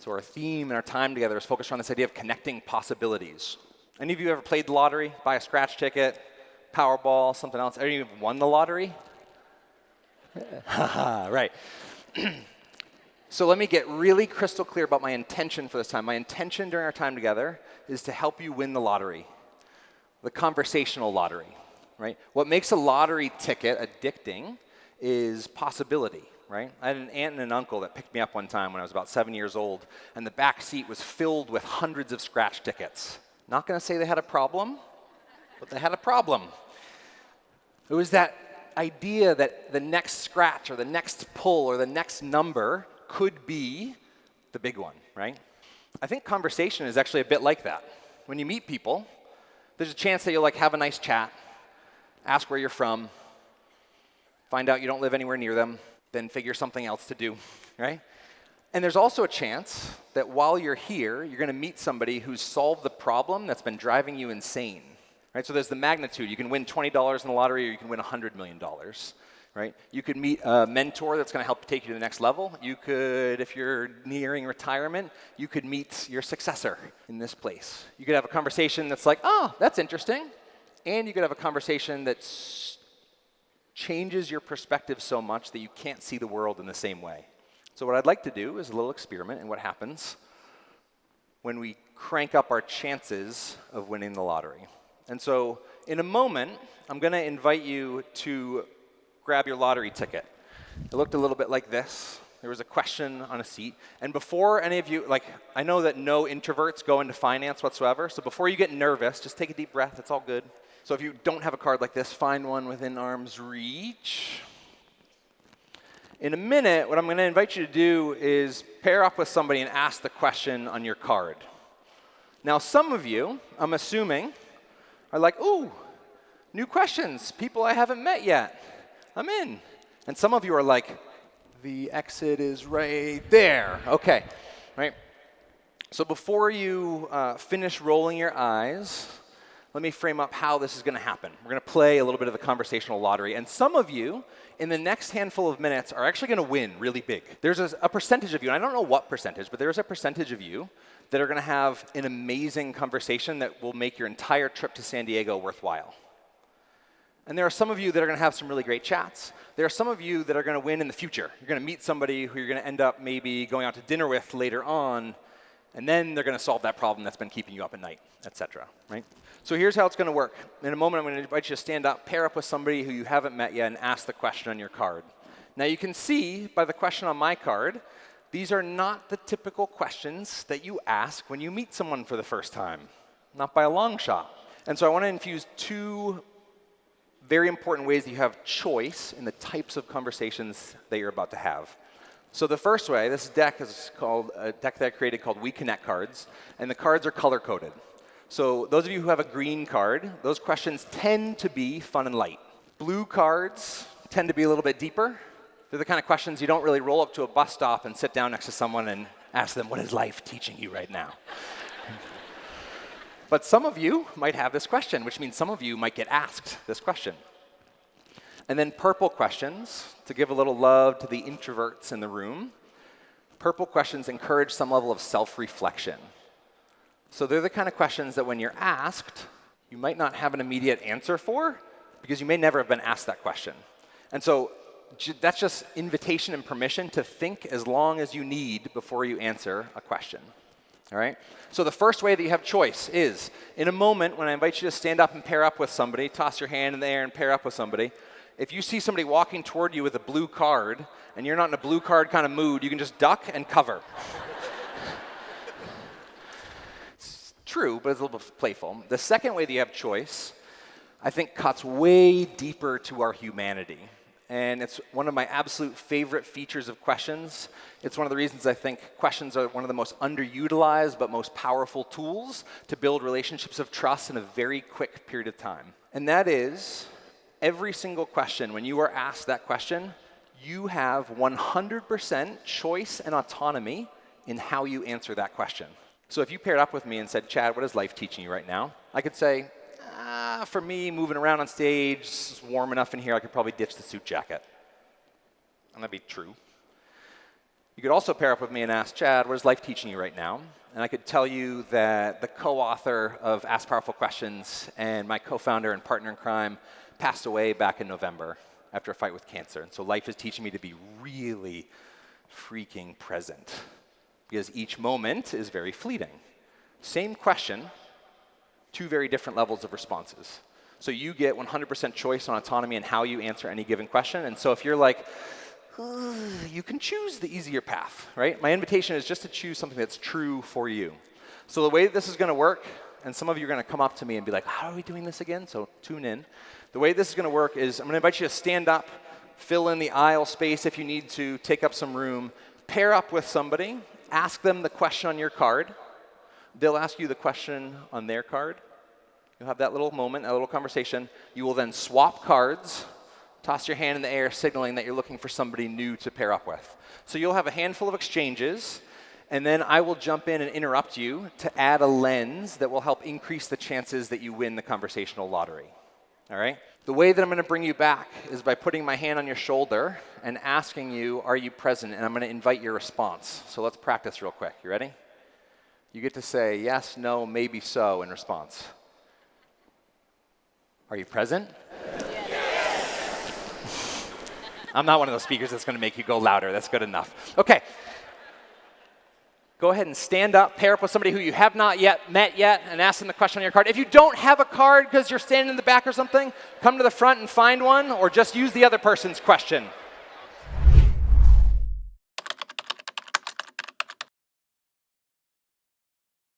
So our theme and our time together is focused on this idea of connecting possibilities. Any of you ever played the lottery? Buy a scratch ticket, Powerball, something else? Any of you won the lottery? Right. So let me get really crystal clear about my intention for this time. My intention during our time together is to help you win the lottery, the conversational lottery, right? What makes a lottery ticket addicting is possibility, right? I had an aunt and an uncle that picked me up one time when I was about 7 years old, and the back seat was filled with hundreds of scratch tickets. Not going to say they had a problem, but they had a problem. It was that idea that the next scratch or the next pull or the next number could be the big one, right? I think conversation is actually a bit like that. When you meet people, there's a chance that you'll have a nice chat, ask where you're from, find out you don't live anywhere near them, then figure something else to do, right? And there's also a chance that while you're here, you're going to meet somebody who's solved the problem that's been driving you insane, right? So there's the magnitude. You can win $20 in the lottery, or you can win $100 million, right? You could meet a mentor that's going to help take you to the next level. You could, if you're nearing retirement, you could meet your successor in this place. You could have a conversation that's like, oh, that's interesting. And you could have a conversation that changes your perspective so much that you can't see the world in the same way. So what I'd like to do is a little experiment in what happens when we crank up our chances of winning the lottery. And so in a moment, I'm going to invite you to grab your lottery ticket. It looked a little bit like this. There was a question on a seat. And before any of you, I know that no introverts go into finance whatsoever, so before you get nervous, just take a deep breath. It's all good. So if you don't have a card like this, find one within arm's reach. In a minute, what I'm going to invite you to do is pair up with somebody and ask the question on your card. Now, some of you, I'm assuming, are like, ooh, new questions, people I haven't met yet. I'm in. And some of you are like, the exit is right there. Okay, right? So before you finish rolling your eyes, let me frame up how this is going to happen. We're going to play a little bit of the conversational lottery. And some of you, in the next handful of minutes, are actually going to win really big. There's a percentage of you, and I don't know what percentage, but there's a percentage of you that are going to have an amazing conversation that will make your entire trip to San Diego worthwhile. And there are some of you that are going to have some really great chats. There are some of you that are going to win in the future. You're going to meet somebody who you're going to end up maybe going out to dinner with later on, and then they're going to solve that problem that's been keeping you up at night, et cetera, right? So here's how it's going to work. In a moment, I'm going to invite you to stand up, pair up with somebody who you haven't met yet, and ask the question on your card. Now, you can see by the question on my card, these are not the typical questions that you ask when you meet someone for the first time, not by a long shot. And so I want to infuse two very important ways that you have choice in the types of conversations that you're about to have. So the first way, this deck is called a deck that I created called We Connect cards, and the cards are color-coded. So those of you who have a green card, those questions tend to be fun and light. Blue cards tend to be a little bit deeper. They're the kind of questions you don't really roll up to a bus stop and sit down next to someone and ask them, what is life teaching you right now? But some of you might have this question, which means some of you might get asked this question. And then purple questions, to give a little love to the introverts in the room. Purple questions encourage some level of self-reflection. So they're the kind of questions that when you're asked, you might not have an immediate answer for, because you may never have been asked that question. And so that's just invitation and permission to think as long as you need before you answer a question. All right? So the first way that you have choice is, in a moment when I invite you to stand up and pair up with somebody, toss your hand in the air and pair up with somebody, if you see somebody walking toward you with a blue card, and you're not in a blue card kind of mood, you can just duck and cover. It's true, but it's a little bit playful. The second way that you have choice, I think, cuts way deeper to our humanity. And it's one of my absolute favorite features of questions. It's one of the reasons I think questions are one of the most underutilized but most powerful tools to build relationships of trust in a very quick period of time. And that is, every single question, when you are asked that question, you have 100% choice and autonomy in how you answer that question. So if you paired up with me and said, Chad, what is life teaching you right now? I could say, for me, moving around on stage, it's warm enough in here, I could probably ditch the suit jacket. And that'd be true. You could also pair up with me and ask, Chad, what is life teaching you right now? And I could tell you that the co-author of Ask Powerful Questions and my co-founder and partner in crime passed away back in November after a fight with cancer. And so life is teaching me to be really freaking present, because each moment is very fleeting. Same question, two very different levels of responses. So you get 100% choice on autonomy and how you answer any given question. And so if you're like, you can choose the easier path, right? My invitation is just to choose something that's true for you. So the way that this is going to work, and some of you are going to come up to me and be like, how are we doing this again? So tune in. The way this is going to work is I'm going to invite you to stand up, fill in the aisle space if you need to, take up some room, pair up with somebody, ask them the question on your card. They'll ask you the question on their card. You'll have that little moment, a little conversation. You will then swap cards, toss your hand in the air, signaling that you're looking for somebody new to pair up with. So you'll have a handful of exchanges, and then I will jump in and interrupt you to add a lens that will help increase the chances that you win the conversational lottery. All right? The way that I'm going to bring you back is by putting my hand on your shoulder and asking you, are you present? And I'm going to invite your response. So let's practice real quick. You ready? You get to say yes, no, maybe so in response. Are you present? Yes. I'm not one of those speakers that's going to make you go louder. That's good enough. Okay. Go ahead and stand up, pair up with somebody who you have not yet met yet, and ask them the question on your card. If you don't have a card because you're standing in the back or something, come to the front and find one, or just use the other person's question.